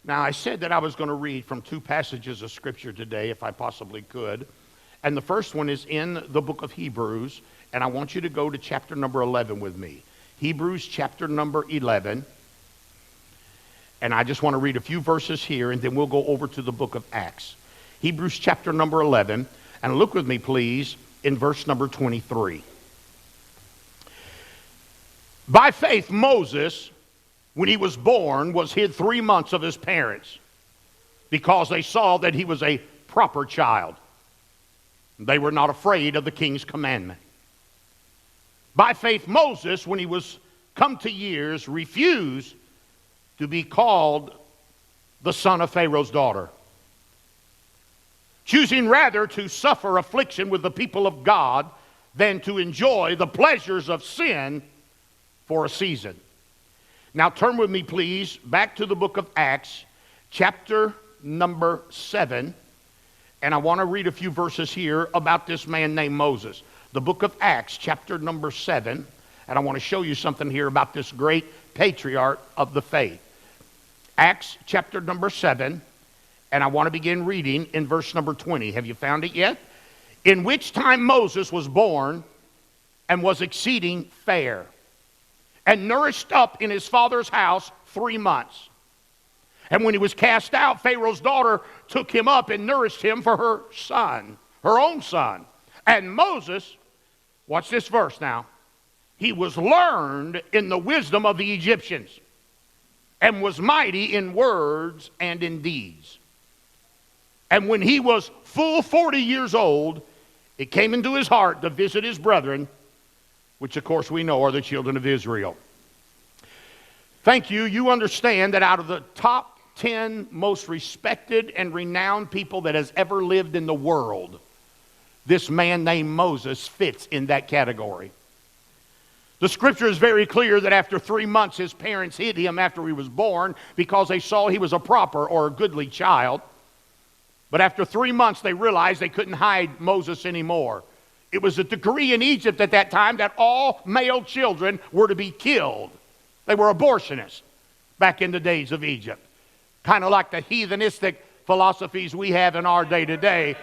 Now, I said that I was going to read from two passages of Scripture today, if I possibly could. And the first one is in the book of Hebrews, and I want you to go to chapter number 11 with me. Hebrews chapter number 11. And I just want to read a few verses here, and then we'll go over to the book of Acts. Hebrews chapter number 11. And look with me, please, in verse number 23. By faith, Moses, when he was born, was hid 3 months of his parents because they saw that he was a proper child. They were not afraid of the king's commandment. By faith, Moses, when he was come to years, refused to be called the son of Pharaoh's daughter, choosing rather to suffer affliction with the people of God than to enjoy the pleasures of sin for a season. Now turn with me, please, back to the book of Acts, chapter number 7. And I want to read a few verses here about this man named Moses. The book of Acts, chapter number 7. And I want to show you something here about this great patriarch of the faith. Acts, chapter number 7. And I want to begin reading in verse number 20. Have you found it yet? In which time Moses was born and was exceeding fair, and nourished up in his father's house 3 months. And when he was cast out, Pharaoh's daughter took him up and nourished him for her son, her own son. And Moses, watch this verse now, he was learned in the wisdom of the Egyptians, and was mighty in words and in deeds. And when he was full 40 years old, it came into his heart to visit his brethren, which of course we know are the children of Israel. Thank you. You understand that out of the top 10 most respected and renowned people that has ever lived in the world, this man named Moses fits in that category. The scripture is very clear that after 3 months his parents hid him after he was born because they saw he was a proper or a goodly child. But after 3 months, they realized they couldn't hide Moses anymore. It was a decree in Egypt at that time that all male children were to be killed. They were abortionists back in the days of Egypt. Kind of like the heathenistic philosophies we have in our day today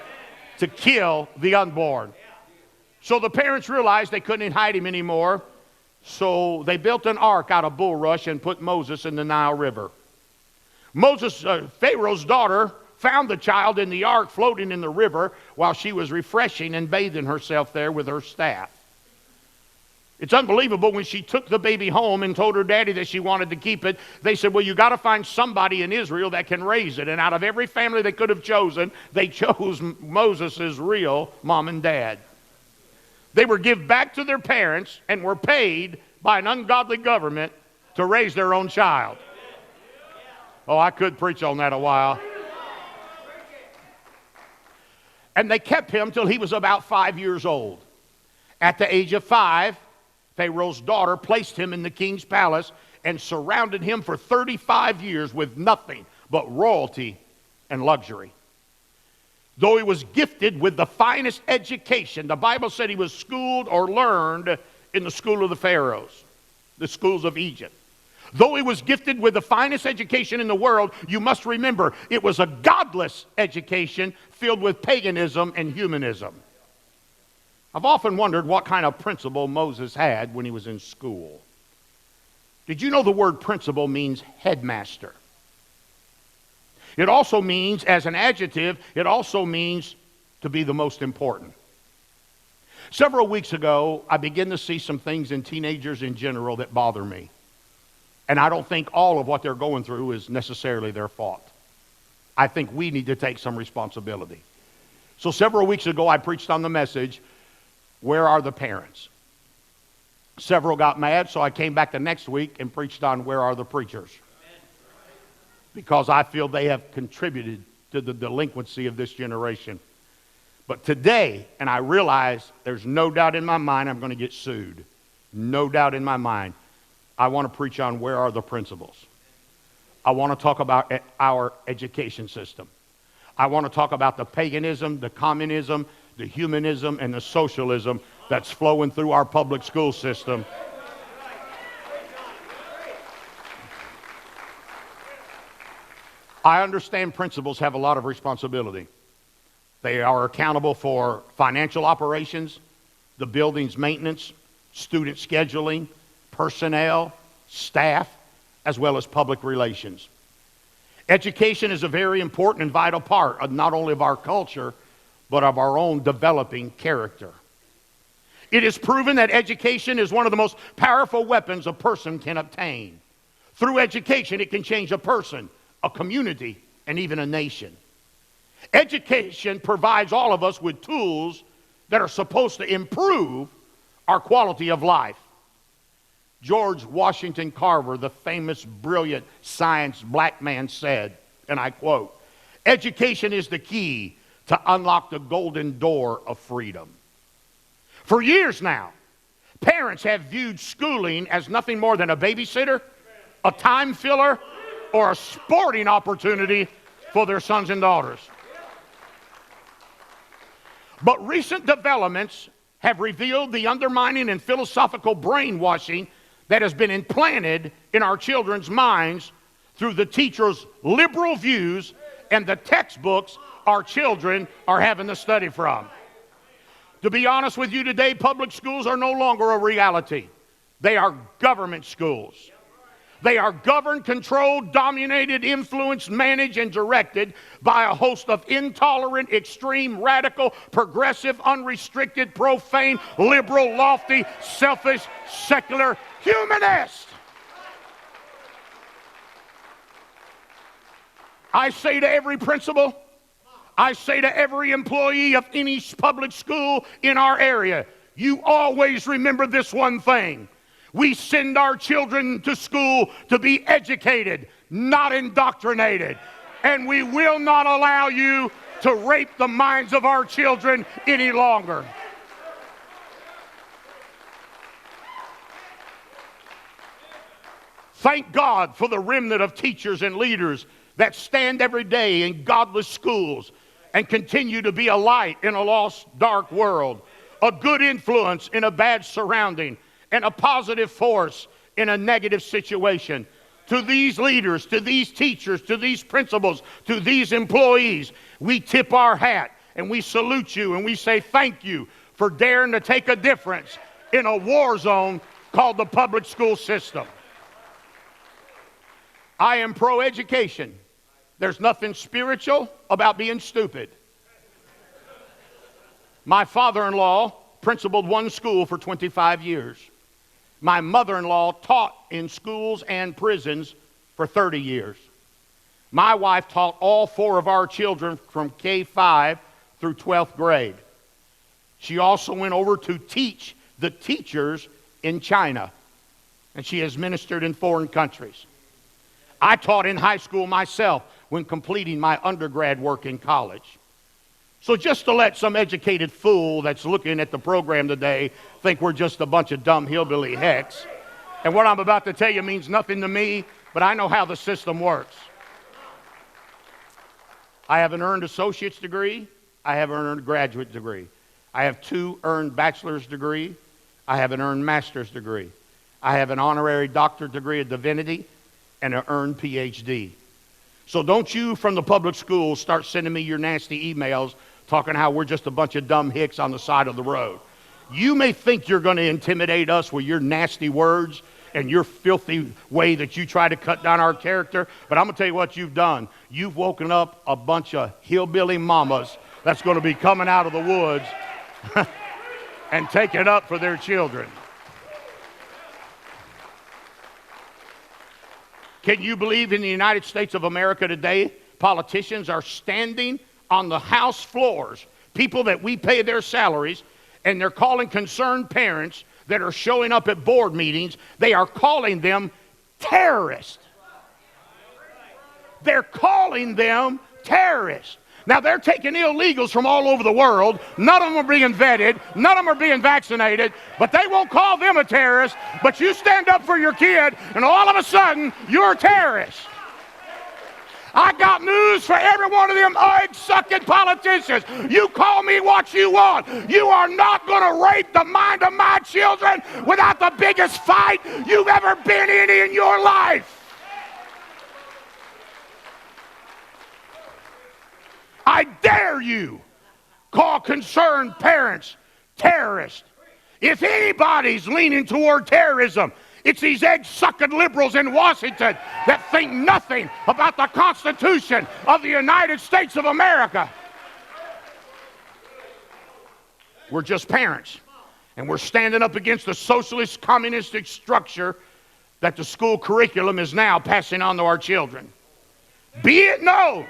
to kill the unborn. So the parents realized they couldn't hide him anymore. So they built an ark out of bulrush and put Moses in the Nile River. Pharaoh's daughter, found the child in the ark floating in the river while she was refreshing and bathing herself there with her staff. It's unbelievable. When she took the baby home and told her daddy that she wanted to keep it, they said, well, you got to find somebody in Israel that can raise it. And out of every family they could have chosen, they chose Moses' real mom and dad. They were given back to their parents and were paid by an ungodly government to raise their own child. Oh, I could preach on that a while. And they kept him till he was about 5 years old. At the age of 5, Pharaoh's daughter placed him in the king's palace and surrounded him for 35 years with nothing but royalty and luxury. Though he was gifted with the finest education, the Bible said he was schooled or learned in the school of the pharaohs, the schools of Egypt. Though he was gifted with the finest education in the world, you must remember it was a godless education filled with paganism and humanism. I've often wondered what kind of principal Moses had when he was in school. Did you know the word principal means headmaster? It also means, as an adjective, it also means to be the most important. Several weeks ago, I began to see some things in teenagers in general that bother me. And I don't think all of what they're going through is necessarily their fault. I think we need to take some responsibility. So several weeks ago, I preached on the message, where are the parents? Several got mad, so I came back the next week and preached on where are the preachers? Because I feel they have contributed to the delinquency of this generation. But today, and I realize there's no doubt in my mind I'm going to get sued. No doubt in my mind. I want to preach on where are the principles. I want to talk about our education system. I want to talk about the paganism, the communism, the humanism, and the socialism that's flowing through our public school system. I understand principals have a lot of responsibility. They are accountable for financial operations, the building's maintenance, student scheduling, personnel, staff, as well as public relations. Education is a very important and vital part of not only of our culture, but of our own developing character. It is proven that education is one of the most powerful weapons a person can obtain. Through education, it can change a person, a community, and even a nation. Education provides all of us with tools that are supposed to improve our quality of life. George Washington Carver, the famous, brilliant science black man, said, and I quote, "Education is the key to unlock the golden door of freedom." For years now, parents have viewed schooling as nothing more than a babysitter, a time filler, or a sporting opportunity for their sons and daughters. But recent developments have revealed the undermining and philosophical brainwashing that has been implanted in our children's minds through the teachers' liberal views and the textbooks our children are having to study from. To be honest with you today, public schools are no longer a reality. They are government schools. They are governed, controlled, dominated, influenced, managed, and directed by a host of intolerant, extreme, radical, progressive, unrestricted, profane, liberal, lofty, selfish, secular humanists. I say to every principal, I say to every employee of any public school in our area, you always remember this one thing. We send our children to school to be educated, not indoctrinated. And we will not allow you to rape the minds of our children any longer. Thank God for the remnant of teachers and leaders that stand every day in godless schools and continue to be a light in a lost, dark world, a good influence in a bad surrounding, and a positive force in a negative situation. To these leaders, to these teachers, to these principals, to these employees, we tip our hat and we salute you and we say thank you for daring to take a difference in a war zone called the public school system. I am pro-education. There's nothing spiritual about being stupid. My father-in-law principaled one school for 25 years. My mother-in-law taught in schools and prisons for 30 years. My wife taught all four of our children from K-5 through 12th grade. She also went over to teach the teachers in China, and she has ministered in foreign countries. I taught in high school myself when completing my undergrad work in college. So just to let some educated fool that's looking at the program today think we're just a bunch of dumb hillbilly hecks, and what I'm about to tell you means nothing to me, but I know how the system works. I have an earned associate's degree. I have an earned graduate degree. I have 2 earned bachelor's degree. I have an earned master's degree. I have an honorary doctorate degree of divinity and an earned PhD. So don't you from the public schools start sending me your nasty emails talking how we're just a bunch of dumb hicks on the side of the road. You may think you're going to intimidate us with your nasty words and your filthy way that you try to cut down our character, but I'm going to tell you what you've done. You've woken up a bunch of hillbilly mamas that's going to be coming out of the woods and taking up for their children. Can you believe in the United States of America today, politicians are standing on the House floors, people that we pay their salaries, and they're calling concerned parents that are showing up at board meetings, they are calling them terrorists. They're calling them terrorists. Now, they're taking illegals from all over the world. None of them are being vetted. None of them are being vaccinated. But they won't call them a terrorist. But you stand up for your kid, and all of a sudden, you're a terrorist. I got news for every one of them egg-sucking politicians. You call me what you want. You are not going to rape the mind of my children without the biggest fight you've ever been in your life. I dare you call concerned parents terrorists. If anybody's leaning toward terrorism, it's these egg-sucking liberals in Washington that think nothing about the Constitution of the United States of America. We're just parents, and we're standing up against the socialist, communistic structure that the school curriculum is now passing on to our children. Be it known,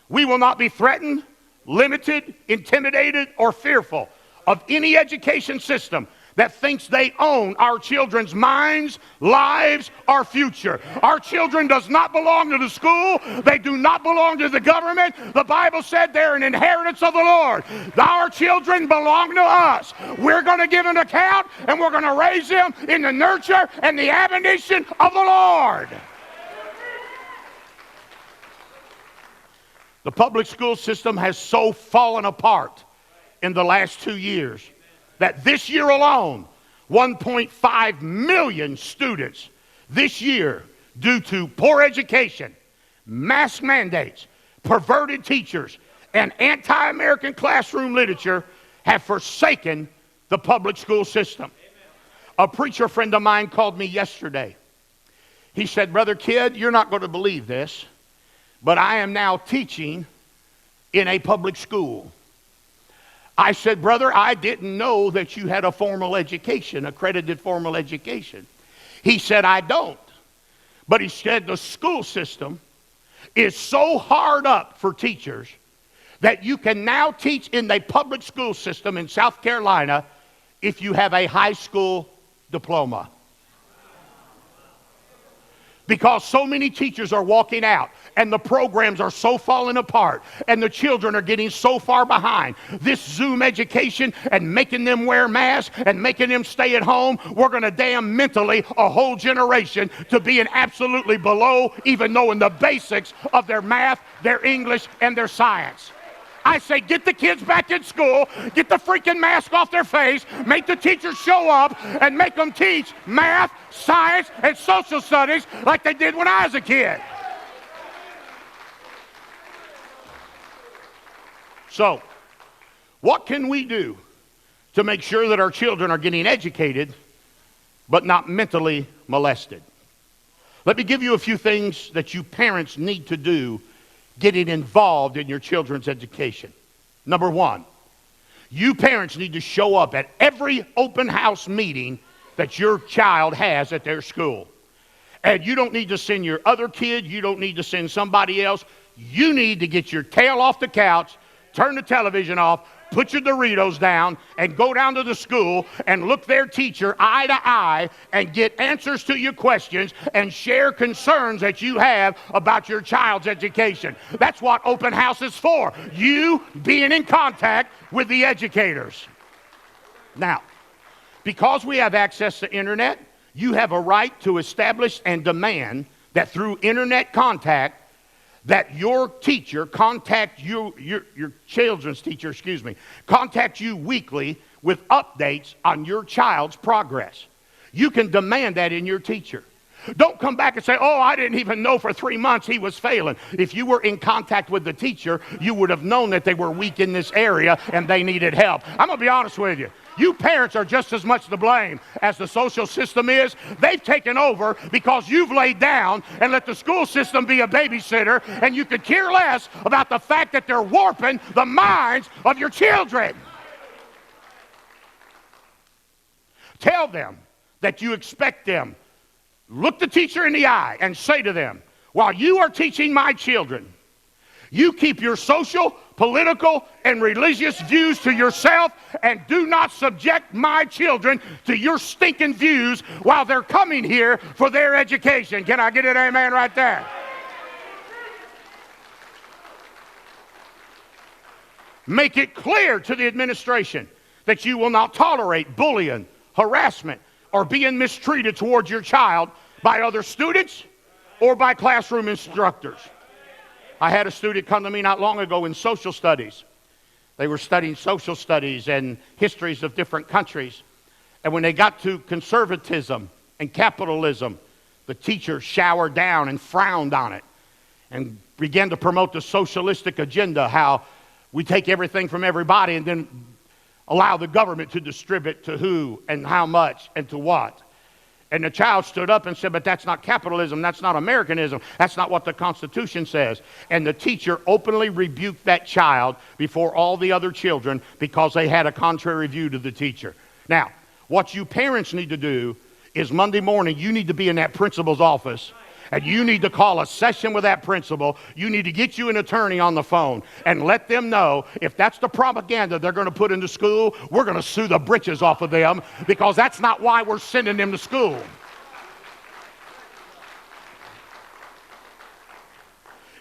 we will not be threatened, limited, intimidated, or fearful of any education system that thinks they own our children's minds, lives, or future. Our children does not belong to the school. They do not belong to the government. The Bible said they're an inheritance of the Lord. Our children belong to us. We're going to give an account, and we're going to raise them in the nurture and the admonition of the Lord. The public school system has so fallen apart in the last 2 years that this year alone, 1.5 million students this year, due to poor education, mask mandates, perverted teachers, and anti-American classroom literature, have forsaken the public school system. A preacher friend of mine called me yesterday. He said, "Brother Kidd, you're not going to believe this, but I am now teaching in a public school." I said, "Brother, I didn't know that you had a formal education, accredited formal education." He said, "I don't." But he said the school system is so hard up for teachers that you can now teach in the public school system in South Carolina if you have a high school diploma. Because so many teachers are walking out, and the programs are so falling apart, and the children are getting so far behind. This Zoom education and making them wear masks and making them stay at home, we're going to damn mentally a whole generation to being absolutely below even knowing the basics of their math, their English, and their science. I say, get the kids back in school, get the freaking mask off their face, make the teachers show up, and make them teach math, science, and social studies like they did when I was a kid. So, what can we do to make sure that our children are getting educated but not mentally molested? Let me give you a few things that you parents need to do getting involved in your children's education. Number one, you parents need to show up at every open house meeting that your child has at their school. And you don't need to send your other kid, you don't need to send somebody else. You need to get your tail off the couch, turn the television off, put your Doritos down, and go down to the school and look their teacher eye to eye and get answers to your questions and share concerns that you have about your child's education. That's what open house is for. You being in contact with the educators. Now, because we have access to internet, you have a right to establish and demand that through internet contact that your teacher contact you, your children's teacher, contact you weekly with updates on your child's progress. You can demand that in your teacher. Don't come back and say, "Oh, I didn't even know for 3 months he was failing." If you were in contact with the teacher, you would have known that they were weak in this area and they needed help. I'm going to be honest with you. You parents are just as much to blame as the social system is. They've taken over because you've laid down and let the school system be a babysitter, and you could care less about the fact that they're warping the minds of your children. Tell them that you expect them. Look the teacher in the eye and say to them, "While you are teaching my children, you keep your social, political, and religious views to yourself, and do not subject my children to your stinking views while they're coming here for their education." Can I get an amen right there? Make it clear to the administration that you will not tolerate bullying, harassment, or being mistreated towards your child by other students or by classroom instructors. I had a student come to me not long ago in social studies. They were studying social studies and histories of different countries. And when they got to conservatism and capitalism, the teacher showered down and frowned on it and began to promote the socialistic agenda, how we take everything from everybody and then allow the government to distribute to who and how much and to what. And the child stood up and said, but that's not capitalism, that's not Americanism, that's not what the Constitution says. And the teacher openly rebuked that child before all the other children because they had a contrary view to the teacher. Now, what you parents need to do is Monday morning, you need to be in that principal's office, and you need to call a session with that principal. You need to get you an attorney on the phone and let them know if that's the propaganda they're going to put into school, we're going to sue the britches off of them, because that's not why we're sending them to school.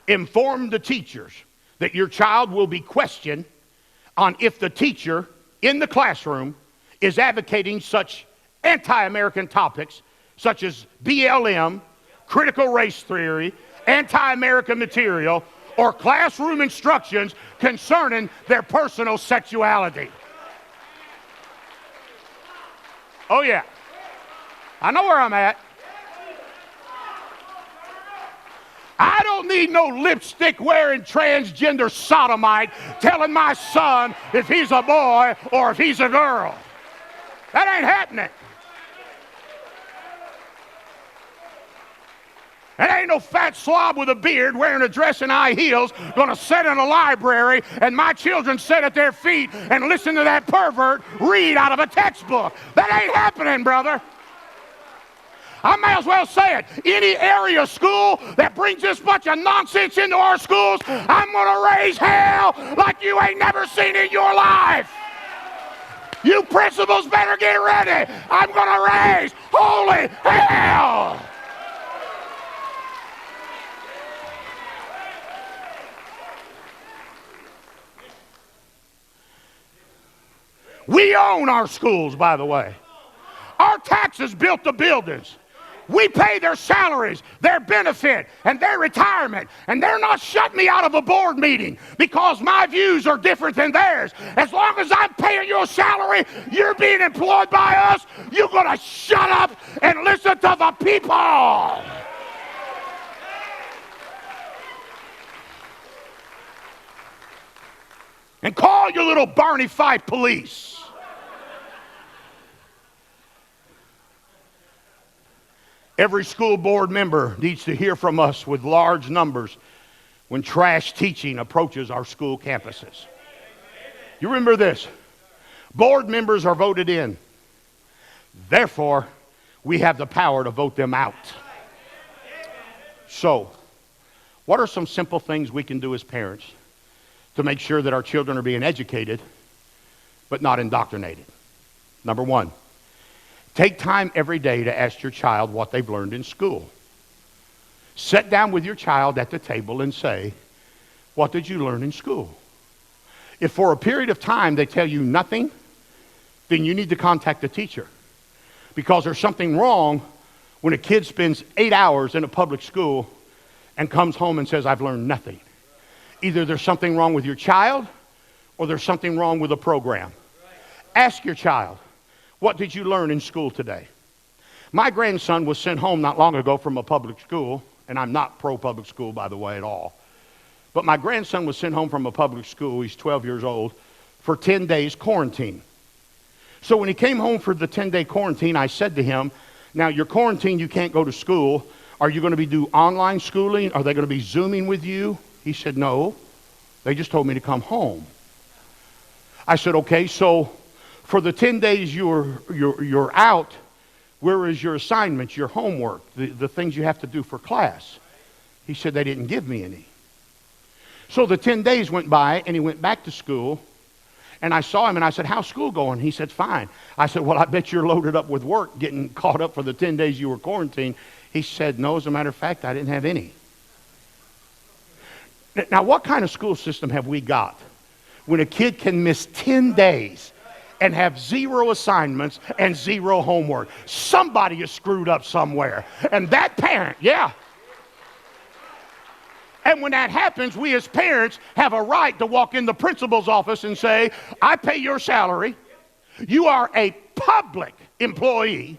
Inform the teachers that your child will be questioned on if the teacher in the classroom is advocating such anti-American topics such as BLM, critical race theory, anti-American material, or classroom instructions concerning their personal sexuality. Oh yeah, I know where I'm at. I don't need no lipstick wearing transgender sodomite telling my son if he's a boy or if he's a girl. That ain't happening. And ain't no fat slob with a beard wearing a dress and high heels going to sit in a library and my children sit at their feet and listen to that pervert read out of a textbook. That ain't happening, brother. I may as well say it. Any area of school that brings this bunch of nonsense into our schools, I'm going to raise hell like you ain't never seen in your life. You principals better get ready. I'm going to raise holy hell. We own our schools, by the way. Our taxes built the buildings. We pay their salaries, their benefit, and their retirement. And they're not shutting me out of a board meeting because my views are different than theirs. As long as I'm paying your salary, you're being employed by us, you're going to shut up and listen to the people. And call your little Barney Fife police. Every school board member needs to hear from us with large numbers when trash teaching approaches our school campuses. You remember this. Board members are voted in. Therefore, we have the power to vote them out. So, what are some simple things we can do as parents to make sure that our children are being educated but not indoctrinated? Number one, take time every day to ask your child what they've learned in school. Sit down with your child at the table and say, what did you learn in school? If for a period of time they tell you nothing, then you need to contact the teacher, because there's something wrong when a kid spends 8 hours in a public school and comes home and says, I've learned nothing. Either there's something wrong with your child or there's something wrong with the program. Ask your child, what did you learn in school today? My grandson was sent home not long ago from a public school, and I'm not pro-public school, by the way, at all. But my grandson was sent home from a public school, he's 12 years old, for 10 days quarantine. So when he came home for the 10-day quarantine, I said to him, now you're quarantined, you can't go to school. Are you going to be do online schooling? Are they going to be Zooming with you? He said, no. They just told me to come home. I said, okay, so for the 10 days you're out, where is your assignments, your homework, the things you have to do for class? He said, they didn't give me any. So the 10 days went by, and he went back to school, and I saw him, and I said, how's school going? He said, fine. I said, well, I bet you're loaded up with work, getting caught up for the 10 days you were quarantined. He said, no, as a matter of fact, I didn't have any. Now, what kind of school system have we got when a kid can miss 10 days and have 0 assignments and 0 homework? Somebody is screwed up somewhere. And that parent, yeah. And when that happens, we as parents have a right to walk in the principal's office and say, I pay your salary. You are a public employee.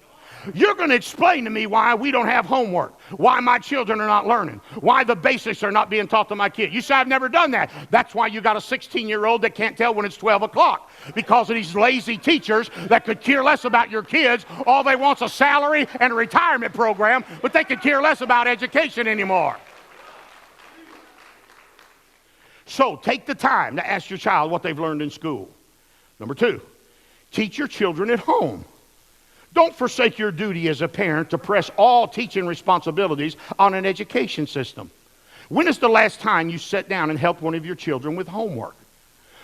You're going to explain to me why we don't have homework, why my children are not learning, why the basics are not being taught to my kids. You say, I've never done that. That's why you got a 16-year-old that can't tell when it's 12 o'clock, because of these lazy teachers that could care less about your kids. All they want's a salary and a retirement program, but they could care less about education anymore. So take the time to ask your child what they've learned in school. Number 2, teach your children at home. Don't forsake your duty as a parent to press all teaching responsibilities on an education system. When is the last time you sat down and helped one of your children with homework?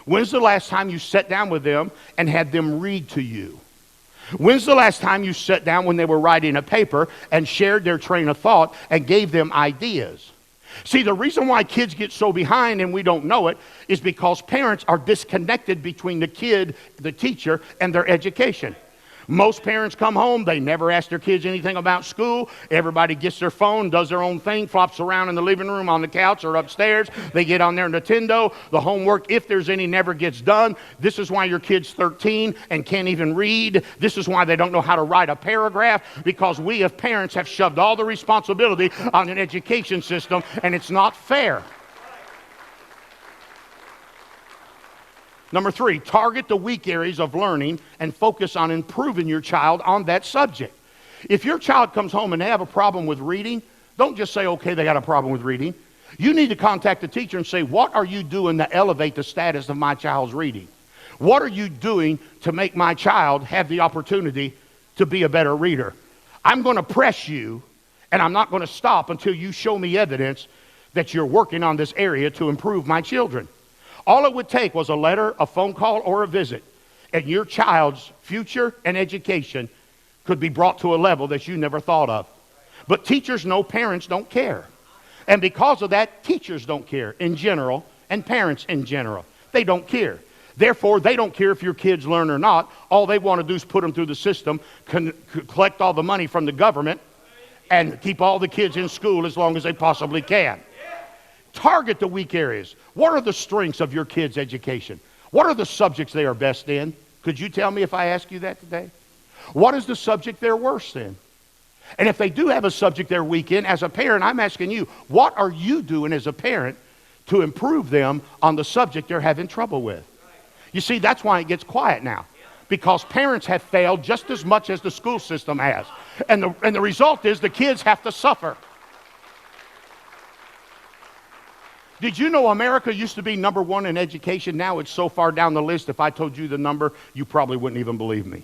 When's the last time you sat down with them and had them read to you? When's the last time you sat down when they were writing a paper and shared their train of thought and gave them ideas? See, the reason why kids get so behind and we don't know it is because parents are disconnected between the kid, the teacher, and their education. Most parents come home, they never ask their kids anything about school. Everybody gets their phone, does their own thing, flops around in the living room, on the couch, or upstairs. They get on their Nintendo. The homework, if there's any, never gets done. This is why your kid's 13 and can't even read. This is why they don't know how to write a paragraph, because we as parents have shoved all the responsibility on an education system, and it's not fair. Number 3, target the weak areas of learning and focus on improving your child on that subject. If your child comes home and they have a problem with reading, don't just say, okay, they got a problem with reading. You need to contact the teacher and say, what are you doing to elevate the status of my child's reading? What are you doing to make my child have the opportunity to be a better reader? I'm going to press you, and I'm not going to stop until you show me evidence that you're working on this area to improve my children. All it would take was a letter, a phone call, or a visit, and your child's future and education could be brought to a level that you never thought of. But teachers know parents don't care. And because of that, teachers don't care in general, and parents in general. They don't care. Therefore, they don't care if your kids learn or not. All they want to do is put them through the system, collect all the money from the government, and keep all the kids in school as long as they possibly can. Target the weak areas. What are the strengths of your kids' education? What are the subjects they are best in? Could you tell me if I ask you that today? What is the subject they're worse in? And if they do have a subject they're weak in, as a parent, I'm asking you, what are you doing as a parent to improve them on the subject they're having trouble with? You see, that's why it gets quiet now. Because parents have failed just as much as the school system has. And the result is the kids have to suffer. Did you know America used to be number 1 in education? Now it's so far down the list, if I told you the number, you probably wouldn't even believe me.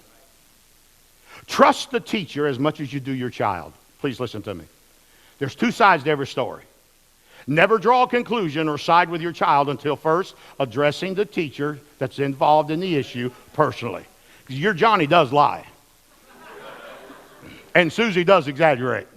Trust the teacher as much as you do your child. Please listen to me. There's 2 sides to every story. Never draw a conclusion or side with your child until first addressing the teacher that's involved in the issue personally. Because your Johnny does lie. And Susie does exaggerate.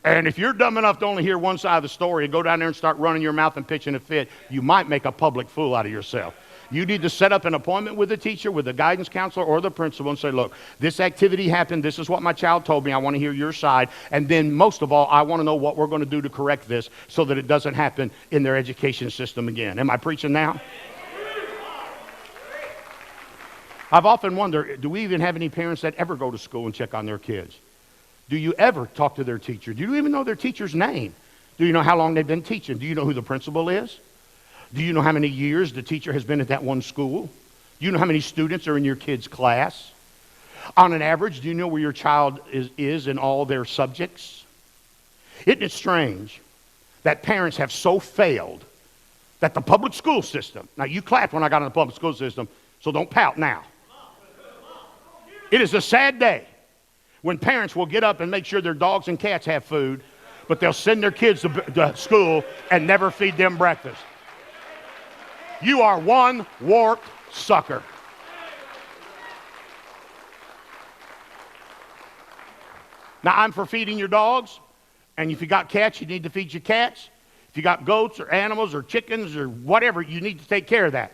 And if you're dumb enough to only hear one side of the story and go down there and start running your mouth and pitching a fit, you might make a public fool out of yourself. You need to set up an appointment with the teacher, with the guidance counselor, or the principal and say, look, this activity happened. This is what my child told me. I want to hear your side. And then most of all, I want to know what we're going to do to correct this so that it doesn't happen in their education system again. Am I preaching now? I've often wondered, do we even have any parents that ever go to school and check on their kids? Do you ever talk to their teacher? Do you even know their teacher's name? Do you know how long they've been teaching? Do you know who the principal is? Do you know how many years the teacher has been at that one school? Do you know how many students are in your kid's class? On an average, do you know where your child is in all their subjects? Isn't it strange that parents have so failed that the public school system, now you clapped when I got in the public school system, so don't pout now. It is a sad day when parents will get up and make sure their dogs and cats have food, but they'll send their kids to school and never feed them breakfast. You are one warped sucker. Now, I'm for feeding your dogs, and if you got cats, you need to feed your cats. If you got goats or animals or chickens or whatever, you need to take care of that.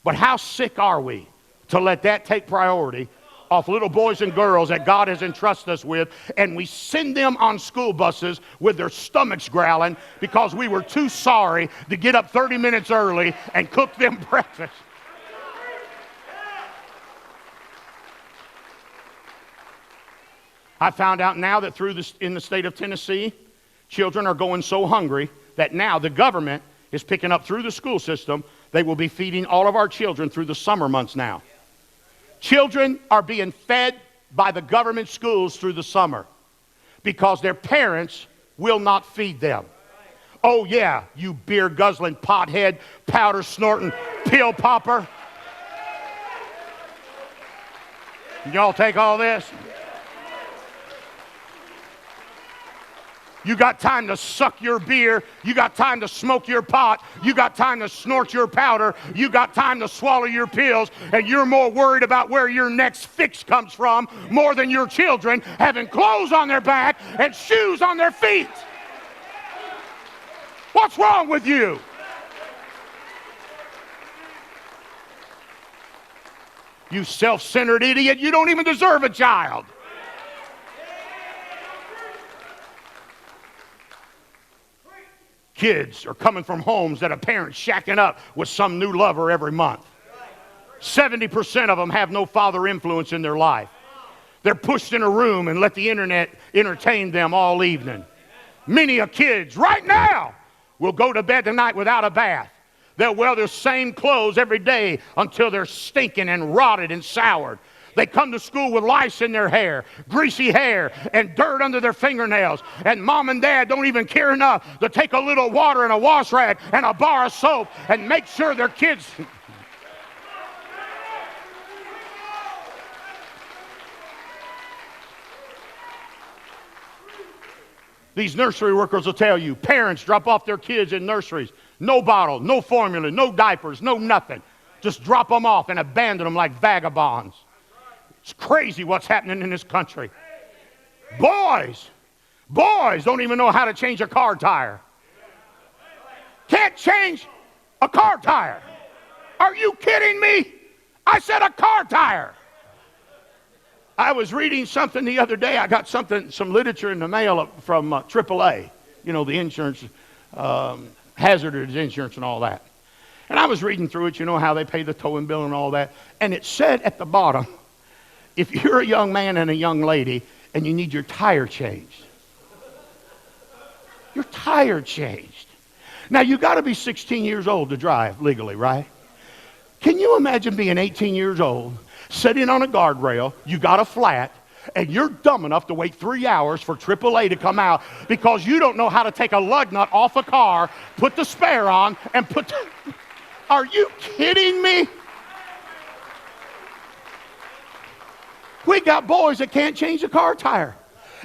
But how sick are we to let that take priority off little boys and girls that God has entrusted us with, and we send them on school buses with their stomachs growling because we were too sorry to get up 30 minutes early and cook them breakfast. I found out now that in the state of Tennessee, children are going so hungry that now the government is picking up through the school system. They will be feeding all of our children through the summer months now. Children are being fed by the government schools through the summer because their parents will not feed them. Oh yeah, you beer guzzling, pothead, powder snorting, pill popper. Y'all take all this? You got time to suck your beer. You got time to smoke your pot. You got time to snort your powder. You got time to swallow your pills. And you're more worried about where your next fix comes from more than your children having clothes on their back and shoes on their feet. What's wrong with you? You self-centered idiot. You don't even deserve a child. Kids are coming from homes that a parent's shacking up with some new lover every month. 70% of them have no father influence in their life. They're pushed in a room and let the internet entertain them all evening. Many of kids right now will go to bed tonight without a bath. They'll wear their same clothes every day until they're stinking and rotted and soured. They come to school with lice in their hair, greasy hair, and dirt under their fingernails. And mom and dad don't even care enough to take a little water and a wash rag and a bar of soap and make sure their kids... These nursery workers will tell you, parents drop off their kids in nurseries. No bottle, no formula, no diapers, no nothing. Just drop them off and abandon them like vagabonds. It's crazy what's happening in this country. Boys don't even know how to change a car tire. Can't change a car tire. Are you kidding me? I said a car tire. I was reading something the other day. I got some literature in the mail from AAA, the insurance, hazardous insurance and all that. And I was reading through it, how they pay the towing bill and all that. And it said at the bottom, if you're a young man and a young lady and you need your tire changed, your tire changed. Now, you got to be 16 years old to drive legally, right? Can you imagine being 18 years old, sitting on a guardrail, you got a flat, and you're dumb enough to wait 3 hours for AAA to come out because you don't know how to take a lug nut off a car, put the spare on, and Are you kidding me? We got boys that can't change a car tire.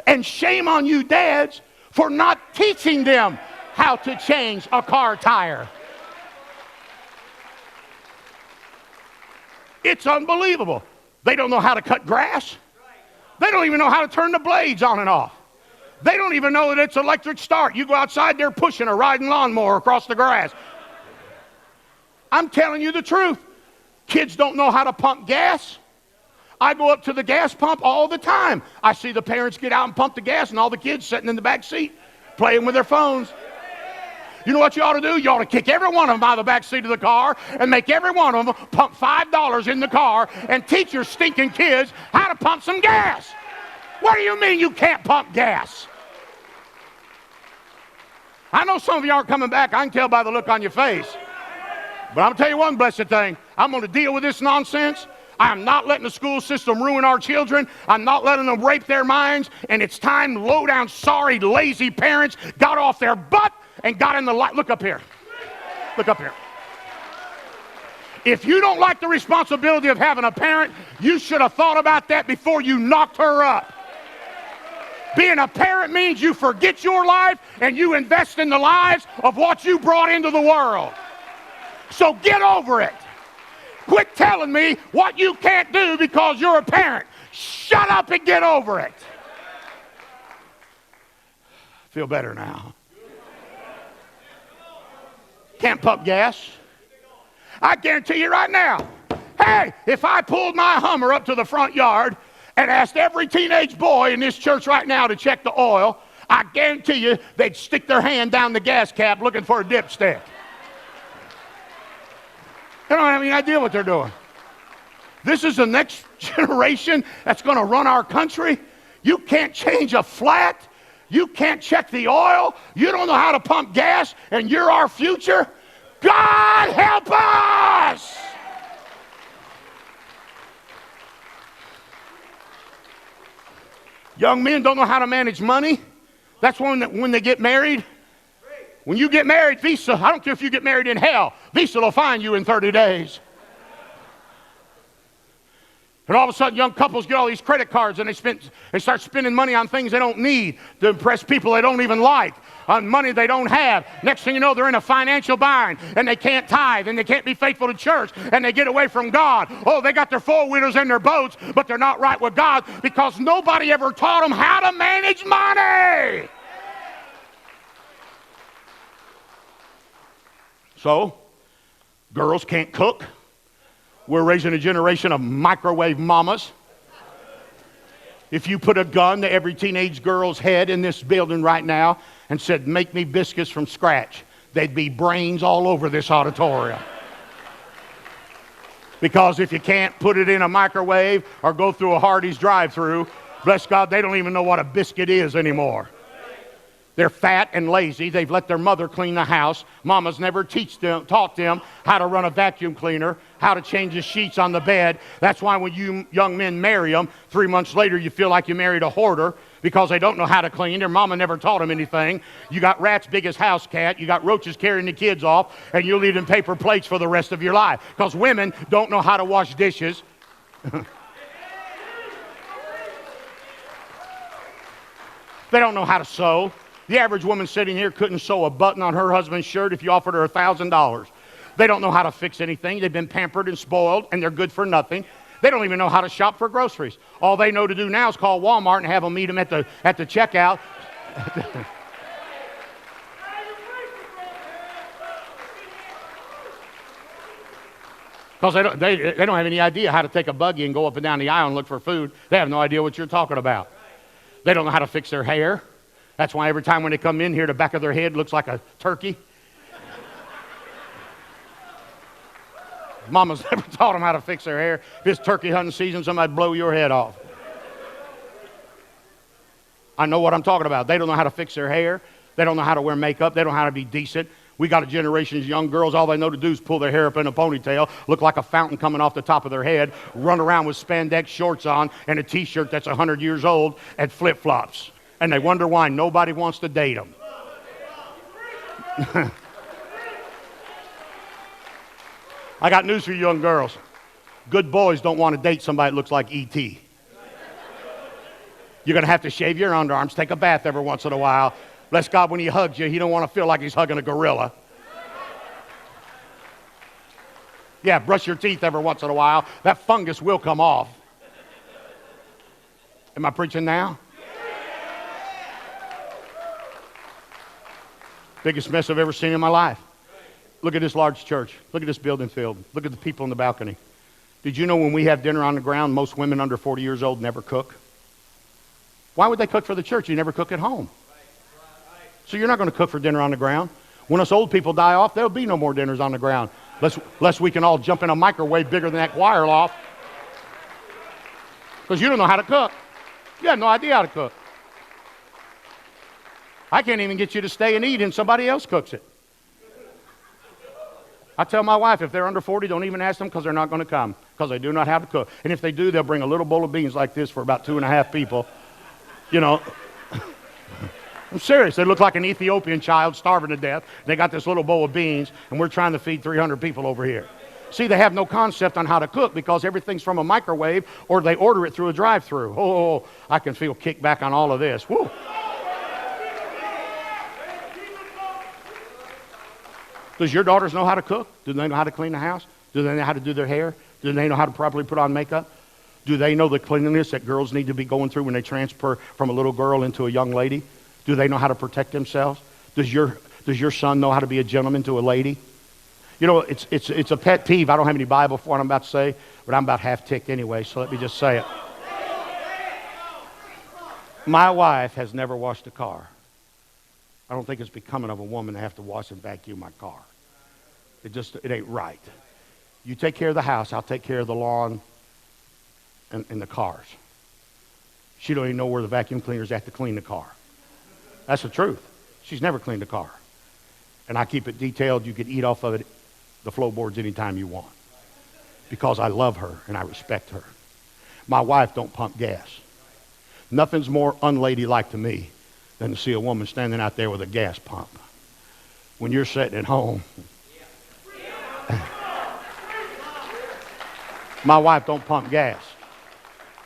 And shame on you dads for not teaching them how to change a car tire. It's unbelievable. They don't know how to cut grass. They don't even know how to turn the blades on and off. They don't even know that it's electric start. You go outside, they're pushing a riding lawnmower across the grass. I'm telling you the truth. Kids don't know how to pump gas. I go up to the gas pump all the time. I see the parents get out and pump the gas and all the kids sitting in the back seat playing with their phones. You know what you ought to do? You ought to kick every one of them out of the back seat of the car and make every one of them pump $5 in the car and teach your stinking kids how to pump some gas. What do you mean you can't pump gas? I know some of you aren't coming back. I can tell by the look on your face. But I'm going to tell you one blessed thing. I'm going to deal with this nonsense. I'm not letting the school system ruin our children. I'm not letting them rape their minds. And it's time low-down, sorry, lazy parents got off their butt and got in the light. Look up here. Look up here. If you don't like the responsibility of having a parent, you should have thought about that before you knocked her up. Being a parent means you forget your life and you invest in the lives of what you brought into the world. So get over it. Quit telling me what you can't do because you're a parent. Shut up and get over it. Feel better now. Can't pump gas. I guarantee you right now, hey, if I pulled my Hummer up to the front yard and asked every teenage boy in this church right now to check the oil, I guarantee you they'd stick their hand down the gas cap looking for a dipstick. They don't have any idea what they're doing. This is the next generation that's going to run our country. You can't change a flat. You can't check the oil. You don't know how to pump gas, and you're our future. God help us! Young men don't know how to manage money. That's when they get married. When you get married, Visa, I don't care if you get married in hell, Visa will find you in 30 days. And all of a sudden, young couples get all these credit cards and they start spending money on things they don't need to impress people they don't even like, on money they don't have. Next thing you know, they're in a financial bind, and they can't tithe, and they can't be faithful to church, and they get away from God. Oh, they got their four-wheelers and their boats, but they're not right with God because nobody ever taught them how to manage money. So, girls can't cook. We're raising a generation of microwave mamas. If you put a gun to every teenage girl's head in this building right now and said, make me biscuits from scratch, they'd be brains all over this auditorium. Because if you can't put it in a microwave or go through a Hardee's drive-thru, bless God, they don't even know what a biscuit is anymore. They're fat and lazy. They've let their mother clean the house. Mamas never taught them how to run a vacuum cleaner, how to change the sheets on the bed. That's why when you young men marry them, 3 months later you feel like you married a hoarder because they don't know how to clean. Their mama never taught them anything. You got rats big as house cat. You got roaches carrying the kids off, and you'll eat in paper plates for the rest of your life because women don't know how to wash dishes. They don't know how to sew. The average woman sitting here couldn't sew a button on her husband's shirt if you offered her $1,000. They don't know how to fix anything. They've been pampered and spoiled, and they're good for nothing. They don't even know how to shop for groceries. All they know to do now is call Walmart and have them meet them at the checkout. Because they don't have any idea how to take a buggy and go up and down the aisle and look for food. They have no idea what you're talking about. They don't know how to fix their hair. That's why every time when they come in here, the back of their head looks like a turkey. Mama's never taught them how to fix their hair. If it's turkey hunting season, somebody'd blow your head off. I know what I'm talking about. They don't know how to fix their hair. They don't know how to wear makeup. They don't know how to be decent. We got a generation of young girls, all they know to do is pull their hair up in a ponytail, look like a fountain coming off the top of their head, run around with spandex shorts on and a T-shirt that's 100 years old and flip-flops. And they wonder why nobody wants to date them. I got news for you young girls. Good boys don't want to date somebody that looks like E.T. You're going to have to shave your underarms, take a bath every once in a while. Bless God, when he hugs you, he don't want to feel like he's hugging a gorilla. Yeah, brush your teeth every once in a while. That fungus will come off. Am I preaching now? Biggest mess I've ever seen in my life. Look at this large church. Look at this building filled. Look at the people in the balcony. Did you know when we have dinner on the ground, most women under 40 years old never cook? Why would they cook for the church? You never cook at home. So you're not going to cook for dinner on the ground. When us old people die off, there'll be no more dinners on the ground. Unless we can all jump in a microwave bigger than that choir loft. Because you don't know how to cook. You have no idea how to cook. I can't even get you to stay and eat and somebody else cooks it. I tell my wife, if they're under 40, don't even ask them because they're not going to come. Because they do not have to cook. And if they do, they'll bring a little bowl of beans like this for about 2.5 people. You know. I'm serious. They look like an Ethiopian child starving to death. They got this little bowl of beans, and we're trying to feed 300 people over here. See, they have no concept on how to cook because everything's from a microwave or they order it through a drive-thru. Oh, I can feel kickback on all of this. Woo. Does your daughters know how to cook? Do they know how to clean the house? Do they know how to do their hair? Do they know how to properly put on makeup? Do they know the cleanliness that girls need to be going through when they transfer from a little girl into a young lady? Do they know how to protect themselves? Does your son know how to be a gentleman to a lady? You know, it's a pet peeve. I don't have any Bible for what I'm about to say, but I'm about half ticked anyway, so let me just say it. My wife has never washed a car. I don't think it's becoming of a woman to have to wash and vacuum my car. It ain't right. You take care of the house, I'll take care of the lawn and the cars. She don't even know where the vacuum cleaner's at to clean the car. That's the truth. She's never cleaned a car. And I keep it detailed. You could eat off of it, the floorboards anytime you want. Because I love her and I respect her. My wife don't pump gas. Nothing's more unladylike to me than to see a woman standing out there with a gas pump. When you're sitting at home. My wife don't pump gas.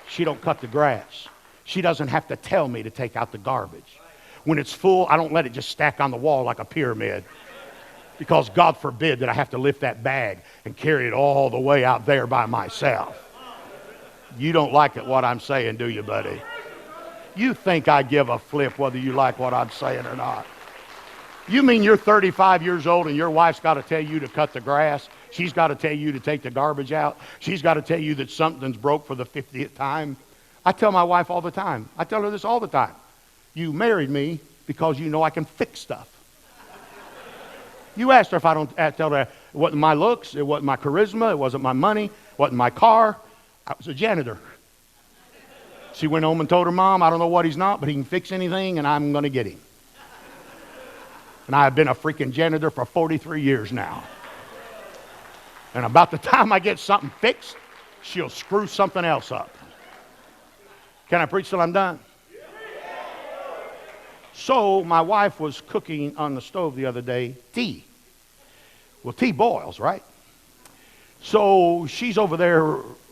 She don't cut the grass. She doesn't have to tell me to take out the garbage. When it's full, I don't let it just stack on the wall like a pyramid. Because God forbid that I have to lift that bag and carry it all the way out there by myself. You don't like it what I'm saying, do you, buddy? You think I give a flip whether you like what I'm saying or not. You mean you're 35 years old and your wife's got to tell you to cut the grass? She's got to tell you to take the garbage out? She's got to tell you that something's broke for the 50th time? I tell my wife all the time. I tell her this all the time. You married me because you know I can fix stuff. You asked her if I don't tell her it wasn't my looks, it wasn't my charisma, it wasn't my money, it wasn't my car. I was a janitor. She went home and told her mom, I don't know what he's not, but he can fix anything and I'm going to get him. And I have been a freaking janitor for 43 years now. And about the time I get something fixed, she'll screw something else up. Can I preach till I'm done? So my wife was cooking on the stove the other day, tea. Well, tea boils, right? So she's over there,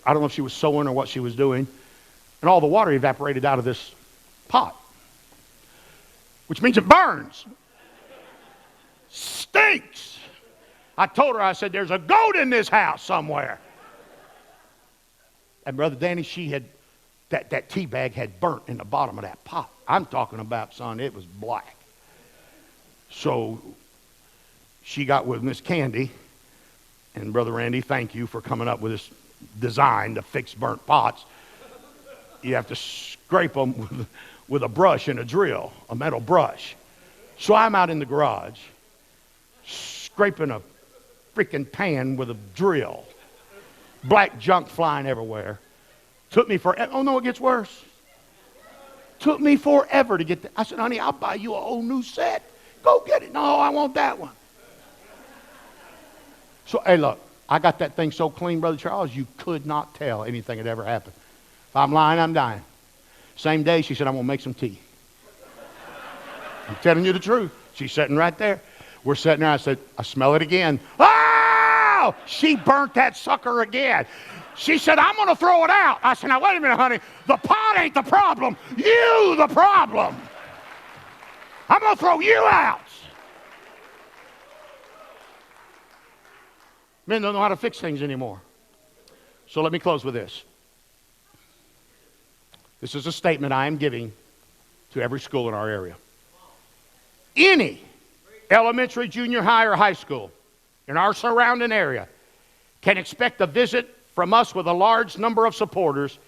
I don't know if she was sewing or what she was doing, and all the water evaporated out of this pot, which means it burns. Stinks. I told her, I said, there's a goat in this house somewhere. And Brother Danny, she had, that tea bag had burnt in the bottom of that pot. I'm talking about, son, it was black. So she got with Miss Candy, and Brother Randy, thank you for coming up with this design to fix burnt pots. You have to scrape them with a brush and a drill, a metal brush. So I'm out in the garage, scraping a freaking pan with a drill. Black junk flying everywhere. Took me forever. Oh, no, it gets worse. Took me forever to get that. I said, honey, I'll buy you a whole new set. Go get it. No, I want that one. So, hey, look, I got that thing so clean, Brother Charles, you could not tell anything had ever happened. If I'm lying, I'm dying. Same day, she said, I'm going to make some tea. I'm telling you the truth. She's sitting right there. We're sitting there. I said, I smell it again. Oh! She burnt that sucker again. She said, I'm going to throw it out. I said, now, wait a minute, honey. The pot ain't the problem. You the problem. I'm going to throw you out. Men don't know how to fix things anymore. So let me close with this. This is a statement I am giving to every school in our area. Any elementary, junior high, or high school in our surrounding area can expect a visit from us with a large number of supporters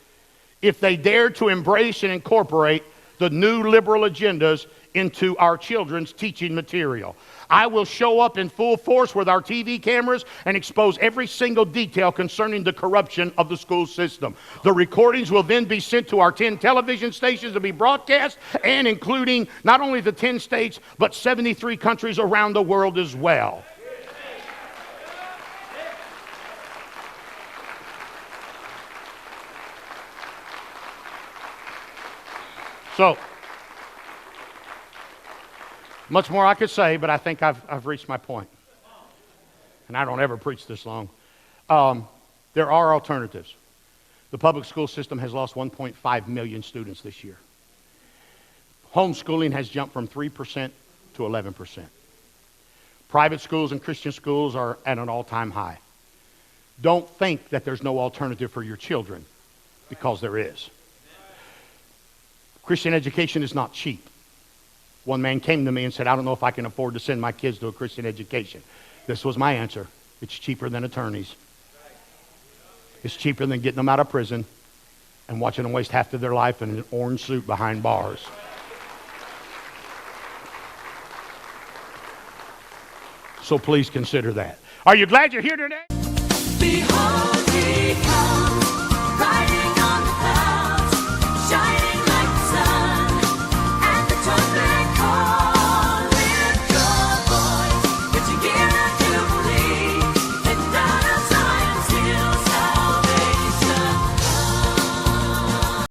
if they dare to embrace and incorporate the new liberal agendas into our children's teaching material. I will show up in full force with our TV cameras and expose every single detail concerning the corruption of the school system. The recordings will then be sent to our 10 television stations to be broadcast, and including not only the 10 states, but 73 countries around the world as well. So, much more I could say, but I think I've reached my point. And I don't ever preach this long. There are alternatives. The public school system has lost 1.5 million students this year. Homeschooling has jumped from 3% to 11%. Private schools and Christian schools are at an all-time high. Don't think that there's no alternative for your children, because there is. Christian education is not cheap. One man came to me and said, I don't know if I can afford to send my kids to a Christian education. This was my answer. It's cheaper than attorneys. It's cheaper than getting them out of prison and watching them waste half of their life in an orange suit behind bars. So please consider that. Are you glad you're here today?